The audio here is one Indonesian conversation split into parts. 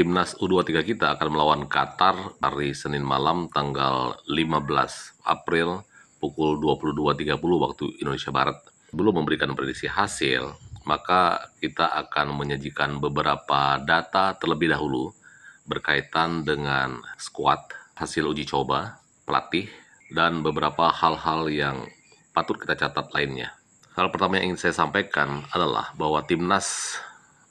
Timnas U23 kita akan melawan Qatar hari Senin malam tanggal 15 April pukul 22.30 waktu Indonesia Barat. Belum memberikan prediksi hasil, maka kita akan menyajikan beberapa data terlebih dahulu berkaitan dengan skuad, hasil uji coba, pelatih, dan beberapa hal-hal yang patut kita catat lainnya. Hal pertama yang ingin saya sampaikan adalah bahwa Timnas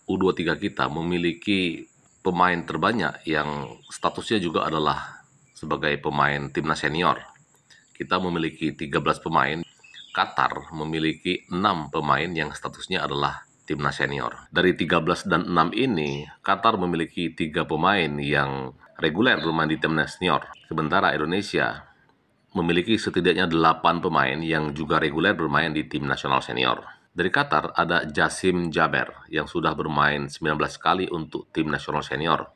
U23 kita memiliki pemain terbanyak yang statusnya juga adalah sebagai pemain timnas senior. Kita memiliki 13 pemain, Qatar memiliki 6 pemain yang statusnya adalah timnas senior. Dari 13 dan 6 ini, Qatar memiliki 3 pemain yang reguler bermain di timnas senior. Sementara Indonesia memiliki setidaknya 8 pemain yang juga reguler bermain di tim nasional senior. Dari Qatar ada Jassim Jaber yang sudah bermain 19 kali untuk tim nasional senior.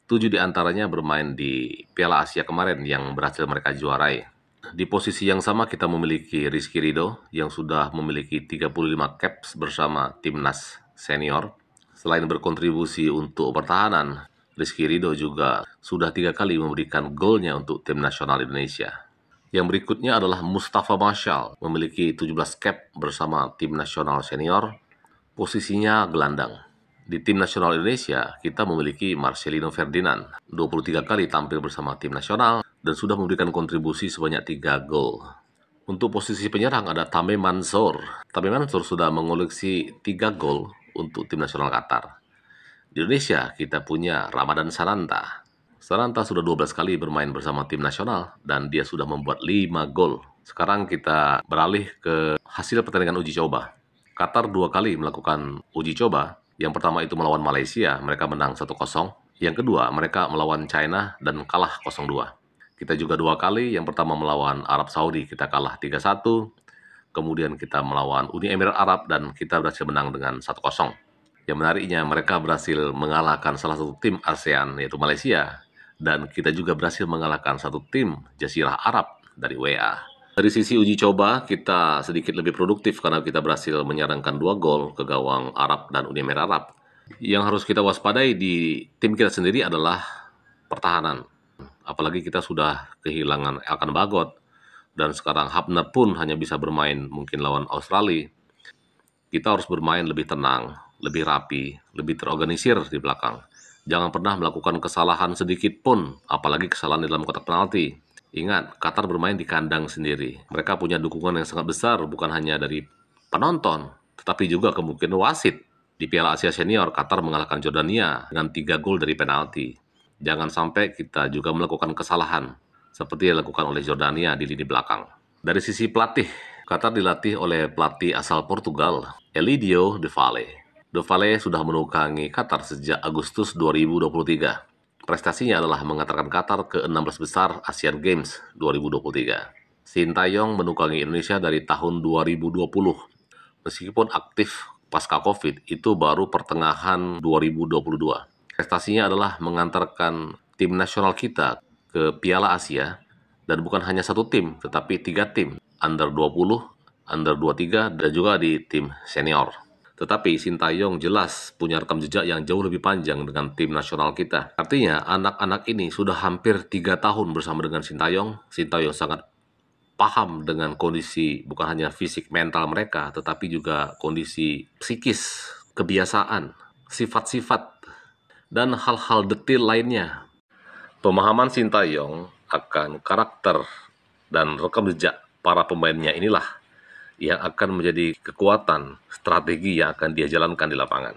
7 diantaranya bermain di Piala Asia kemarin yang berhasil mereka juarai. Di posisi yang sama kita memiliki Rizky Ridho yang sudah memiliki 35 caps bersama timnas senior. Selain berkontribusi untuk pertahanan, Rizky Ridho juga sudah 3 kali memberikan golnya untuk tim nasional Indonesia. Yang berikutnya adalah Mustafa Marshall, memiliki 17 cap bersama tim nasional senior, posisinya gelandang. Di tim nasional Indonesia, kita memiliki Marcelino Ferdinand, 23 kali tampil bersama tim nasional, dan sudah memberikan kontribusi sebanyak 3 gol. Untuk posisi penyerang ada Tamim Mansour. Tamim Mansour sudah mengoleksi 3 gol untuk tim nasional Qatar. Di Indonesia, kita punya Ramadan Sananta. Sananta sudah 12 kali bermain bersama tim nasional dan dia sudah membuat 5 gol. Sekarang kita beralih ke hasil pertandingan uji coba. Qatar 2 kali melakukan uji coba. Yang pertama itu melawan Malaysia, mereka menang 1-0. Yang kedua, mereka melawan China dan kalah 0-2. Kita juga 2 kali, yang pertama melawan Arab Saudi, kita kalah 3-1. Kemudian kita melawan Uni Emirat Arab dan kita berhasil menang dengan 1-0. Yang menariknya, mereka berhasil mengalahkan salah satu tim ASEAN, yaitu Malaysia. Dan kita juga berhasil mengalahkan satu tim Jazirah Arab dari WA. Dari sisi uji coba, kita sedikit lebih produktif karena kita berhasil menyerangkan 2 gol ke gawang Arab dan Uni Emirat Arab. Yang harus kita waspadai di tim kita sendiri adalah pertahanan. Apalagi kita sudah kehilangan Elkan Bagot, dan sekarang Hafner pun hanya bisa bermain mungkin lawan Australia. Kita harus bermain lebih tenang, lebih rapi, lebih terorganisir di belakang. Jangan pernah melakukan kesalahan sedikit pun, apalagi kesalahan di dalam kotak penalti. Ingat, Qatar bermain di kandang sendiri. Mereka punya dukungan yang sangat besar, bukan hanya dari penonton, tetapi juga kemungkinan wasit. Di Piala Asia Senior, Qatar mengalahkan Jordania dengan 3 gol dari penalti. Jangan sampai kita juga melakukan kesalahan, seperti yang dilakukan oleh Jordania di lini belakang. Dari sisi pelatih, Qatar dilatih oleh pelatih asal Portugal, Elidio De Valle. De Valle sudah menukangi Qatar sejak Agustus 2023. Prestasinya adalah mengantarkan Qatar ke 16 besar Asian Games 2023. Sintayong menukangi Indonesia dari tahun 2020. Meskipun aktif pasca COVID, itu baru pertengahan 2022. Prestasinya adalah mengantarkan tim nasional kita ke Piala Asia, dan bukan hanya satu tim, tetapi 3 tim. Under 20, Under 23, dan juga di tim senior. Tetapi Sintayong jelas punya rekam jejak yang jauh lebih panjang dengan tim nasional kita. Artinya anak-anak ini sudah hampir 3 tahun bersama dengan Sintayong. Sintayong sangat paham dengan kondisi bukan hanya fisik mental mereka, tetapi juga kondisi psikis, kebiasaan, sifat-sifat, dan hal-hal detail lainnya. Pemahaman Sintayong akan karakter dan rekam jejak para pemainnya inilah yang akan menjadi kekuatan strategi yang akan dia jalankan di lapangan.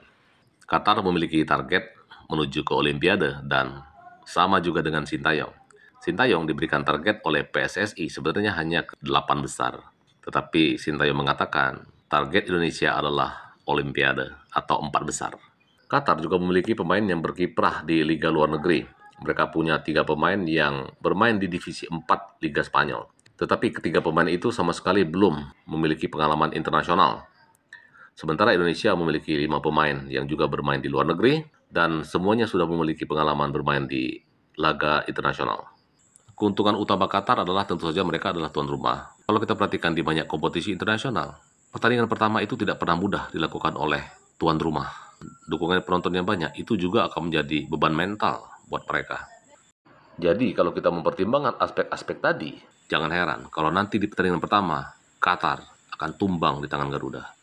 Qatar memiliki target menuju ke Olimpiade dan sama juga dengan Sintayong. Sintayong diberikan target oleh PSSI sebenarnya hanya ke 8 besar. Tetapi Sintayong mengatakan target Indonesia adalah Olimpiade atau 4 besar. Qatar juga memiliki pemain yang berkiprah di liga luar negeri. Mereka punya 3 pemain yang bermain di divisi 4 Liga Spanyol. Tetapi ketiga pemain itu sama sekali belum memiliki pengalaman internasional. Sementara Indonesia memiliki 5 pemain yang juga bermain di luar negeri dan semuanya sudah memiliki pengalaman bermain di laga internasional. Keuntungan utama Qatar adalah tentu saja mereka adalah tuan rumah. Kalau kita perhatikan di banyak kompetisi internasional, pertandingan pertama itu tidak pernah mudah dilakukan oleh tuan rumah. dukungan penonton yang banyak, itu juga akan menjadi beban mental buat mereka. Jadi kalau kita mempertimbangkan aspek-aspek tadi, jangan heran kalau nanti di pertandingan pertama, Qatar akan tumbang di tangan Garuda.